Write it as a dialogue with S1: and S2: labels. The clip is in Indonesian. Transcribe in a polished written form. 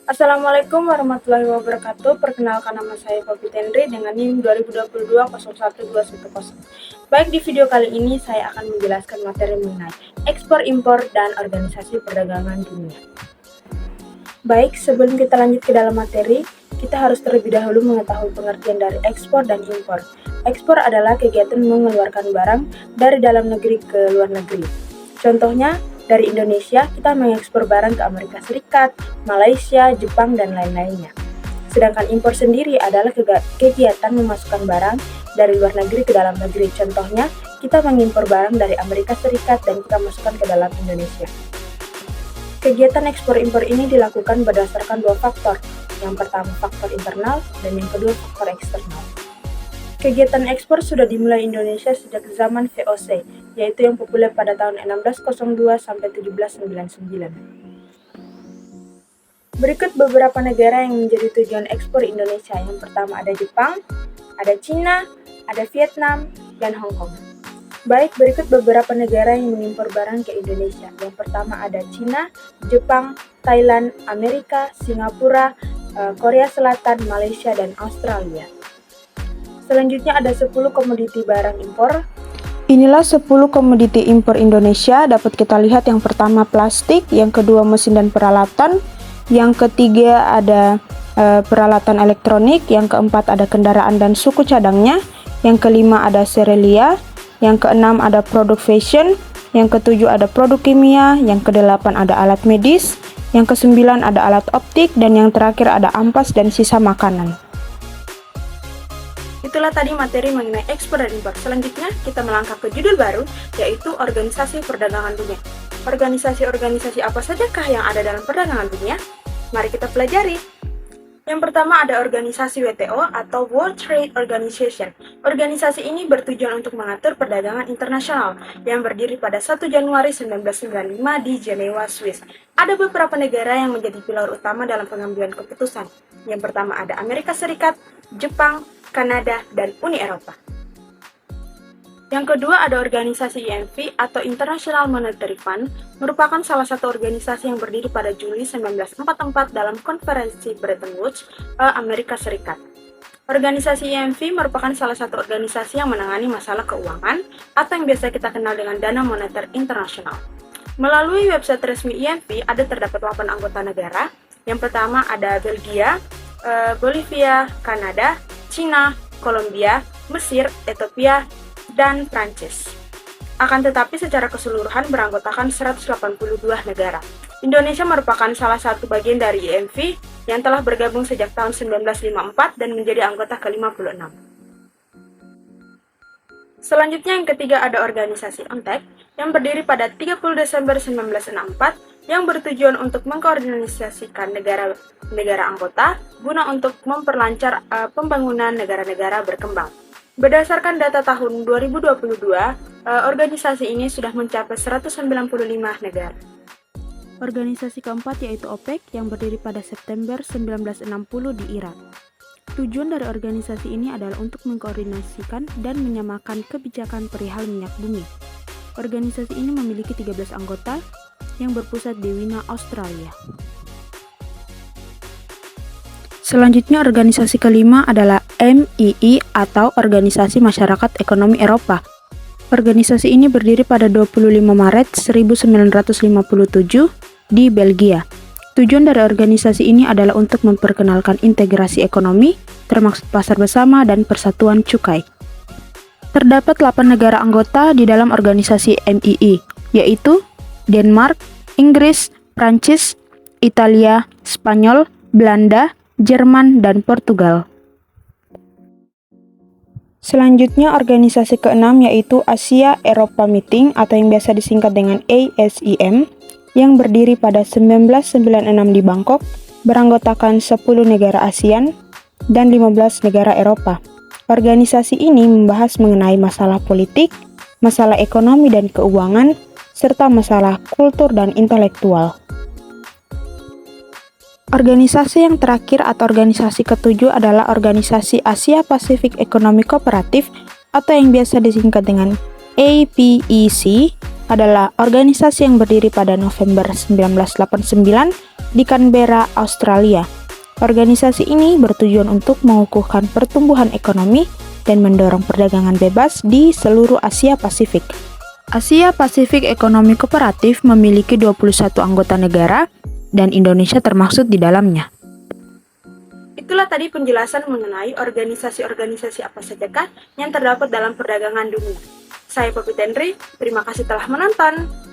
S1: Assalamualaikum warahmatullahi wabarakatuh. Perkenalkan, nama saya Poppy Tendri dengan NIM 2022-01210. Baik, di video kali ini saya akan menjelaskan materi mengenai ekspor, impor, dan organisasi perdagangan dunia. Baik, sebelum kita lanjut ke dalam materi, kita harus terlebih dahulu mengetahui pengertian dari ekspor dan impor. Ekspor adalah kegiatan mengeluarkan barang dari dalam negeri ke luar negeri. Contohnya, dari Indonesia, kita mengekspor barang ke Amerika Serikat, Malaysia, Jepang, dan lain-lainnya. Sedangkan impor sendiri adalah kegiatan memasukkan barang dari luar negeri ke dalam negeri. Contohnya, kita mengimpor barang dari Amerika Serikat dan kita masukkan ke dalam Indonesia. Kegiatan ekspor-impor ini dilakukan berdasarkan dua faktor. Yang pertama, faktor internal, dan yang kedua, faktor eksternal. Kegiatan ekspor sudah dimulai Indonesia sejak zaman VOC, yaitu yang populer pada tahun 1602 sampai 1799. Berikut beberapa negara yang menjadi tujuan ekspor Indonesia. Yang pertama ada Jepang, ada Cina, ada Vietnam, dan Hong Kong. Baik, berikut beberapa negara yang mengimpor barang ke Indonesia. Yang pertama ada Cina, Jepang, Thailand, Amerika, Singapura, Korea Selatan, Malaysia, dan Australia. Selanjutnya ada 10 komoditi barang impor.
S2: Inilah 10 komoditi impor Indonesia. Dapat kita lihat yang pertama plastik, yang kedua mesin dan peralatan, yang ketiga ada peralatan elektronik, yang keempat ada kendaraan dan suku cadangnya, yang kelima ada serealia, yang keenam ada produk fashion, yang ketujuh ada produk kimia, yang kedelapan ada alat medis, yang kesembilan ada alat optik, dan yang terakhir ada ampas dan sisa makanan.
S1: Itulah tadi materi mengenai ekspor dan impor. Selanjutnya kita melangkah ke judul baru, yaitu Organisasi Perdagangan Dunia. Organisasi-organisasi apa sajakah yang ada dalam perdagangan dunia? Mari kita pelajari. Yang pertama ada organisasi WTO atau World Trade Organization. Organisasi ini bertujuan untuk mengatur perdagangan internasional yang berdiri pada 1 Januari 1995 di Jenewa, Swiss. Ada beberapa negara yang menjadi pilar utama dalam pengambilan keputusan. Yang pertama ada Amerika Serikat, Jepang, Kanada, dan Uni Eropa. Yang kedua ada organisasi IMF atau International Monetary Fund, merupakan salah satu organisasi yang berdiri pada Juli 1944 dalam konferensi Bretton Woods, Amerika Serikat. Organisasi IMF merupakan salah satu organisasi yang menangani masalah keuangan atau yang biasa kita kenal dengan Dana Moneter Internasional. Melalui website resmi IMF ada terdapat 8 anggota negara. Yang pertama ada Belgia, Bolivia, Kanada, Cina, Kolombia, Mesir, Ethiopia, dan Prancis. Akan tetapi secara keseluruhan beranggotakan 182 negara. Indonesia merupakan salah satu bagian dari IMF yang telah bergabung sejak tahun 1954 dan menjadi anggota ke-56. Selanjutnya yang ketiga ada organisasi UNTAC yang berdiri pada 30 Desember 1964 yang bertujuan untuk mengkoordinasikan negara-negara anggota guna untuk memperlancar pembangunan negara-negara berkembang. Berdasarkan data tahun 2022, organisasi ini sudah mencapai 195 negara.
S2: Organisasi keempat yaitu OPEC yang berdiri pada September 1960 di Irak. Tujuan dari organisasi ini adalah untuk mengkoordinasikan dan menyamakan kebijakan perihal minyak bumi. Organisasi ini memiliki 13 anggota yang berpusat di Wina, Australia. Selanjutnya organisasi kelima adalah MII atau Organisasi Masyarakat Ekonomi Eropa. Organisasi ini berdiri pada 25 Maret 1957 di Belgia. Tujuan dari organisasi ini adalah untuk memperkenalkan integrasi ekonomi, termasuk pasar bersama dan persatuan cukai. Terdapat 8 negara anggota di dalam organisasi MII, yaitu Denmark, Inggris, Prancis, Italia, Spanyol, Belanda, Jerman, dan Portugal. Selanjutnya organisasi keenam yaitu Asia Eropa Meeting atau yang biasa disingkat dengan ASEM yang berdiri pada 1996 di Bangkok, beranggotakan 10 negara ASEAN dan 15 negara Eropa. Organisasi ini membahas mengenai masalah politik, masalah ekonomi dan keuangan, serta masalah kultur dan intelektual. Organisasi yang terakhir atau organisasi ketujuh adalah Organisasi Asia Pasifik Ekonomi Kooperatif atau yang biasa disingkat dengan APEC, adalah organisasi yang berdiri pada November 1989 di Canberra, Australia. Organisasi ini bertujuan untuk mengukuhkan pertumbuhan ekonomi dan mendorong perdagangan bebas di seluruh Asia Pasifik. Asia Pasifik Ekonomi Kooperatif memiliki 21 anggota negara dan Indonesia termaksud di dalamnya.
S1: Itulah tadi penjelasan mengenai organisasi-organisasi apa sajakah yang terdapat dalam perdagangan dunia. Saya Poppy Tenri, terima kasih telah menonton.